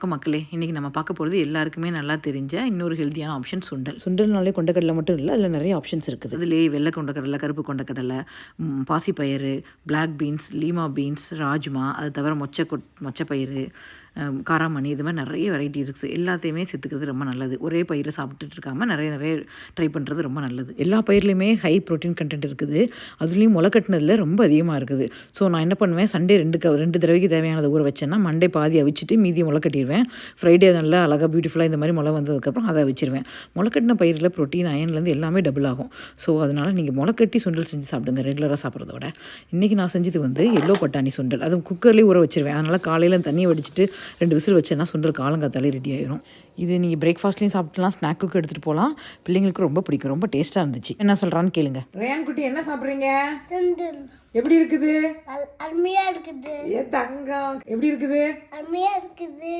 மக்களே, இன்றைக்கி நம்ம பார்க்க போகிறது எல்லாருக்குமே நல்லா தெரிஞ்ச இன்னொரு ஹெல்த்தியான ஆப்ஷன் சுண்டல். சுண்டல்னாலே கொண்டக்கடலை மட்டும் இல்லை, அதில் நிறைய ஆப்ஷன்ஸ் இருக்குது. அதுலேயே வெள்ளை கொண்டக்கடலை, கருப்பு கொண்டக்கடலை, பாசிப்பயிறு, black beans, lima beans, rajma, அது தவிர மொச்சப்பயிறு, காராமணி, இது மாதிரி நிறைய வெரைட்டி இருக்குது. எல்லாத்தையுமே சேர்த்துக்கிறது ரொம்ப நல்லது. ஒரே பயிரை சாப்பிட்டுட்டு இருக்காமல் நிறைய ட்ரை பண்ணுறது ரொம்ப நல்லது. எல்லா பயிர்லையுமே ஹை ப்ரோட்டீன் கண்டென்ட் இருக்குது. அதுலேயும் முளைக்கட்டினதில் ரொம்ப அதிகமாக இருக்குது. ஸோ நான் என்ன பண்ணுவேன், சண்டே ரெண்டு தடவைக்கு தேவையானதை ஊற வச்சேன்னா மண்டே பாதி அவிச்சிட்டு மீதி முளைக்கட்டிடுவேன். ஃப்ரைடே நல்லா அழகாக பியூட்டிஃபுல்லாக இந்த மாதிரி முளை வந்ததுக்கப்புறம் அதை வச்சிருவேன். முளைக்கட்டின பயிரில் ப்ரோட்டீன், அயன்லேருந்து எல்லாமே டபுள் ஆகும். ஸோ அதனால் நீங்கள் முளைக்கட்டி சுண்டல் செஞ்சு சாப்பிடுங்க ரெகுலராக சாப்பிட்றதோட. இன்றைக்கி நான் செஞ்சது எல்லோ பட்டாணி சுண்டல். அதுவும் குக்கர்லேயே ஊற வச்சிருவேன். அதனால் காலையில் தண்ணியை வடிச்சிட்டு 2 விசில் வச்சேன்னா சுண்டல் காலங்காத்தாலே ரெடி ஆயிரும். இது நீங்கள் பிரேக்ஃபாஸ்ட்லேயும் சாப்பிட்லாம், ஸ்நாக்குக்கு எடுத்துகிட்டு போகலாம். பிள்ளைங்களுக்கு ரொம்ப பிடிக்கும், ரொம்ப டேஸ்ட்டாக இருந்துச்சு. என்ன சொல்கிறான்னு கேளுங்க. ரேயான் குட்டி, என்ன சாப்பிட்றீங்க? சுண்டல். எப்படி இருக்குது? அருமையா இருக்குது. ஏ தங்கம், எப்படி இருக்குது? அருமையா இருக்குது.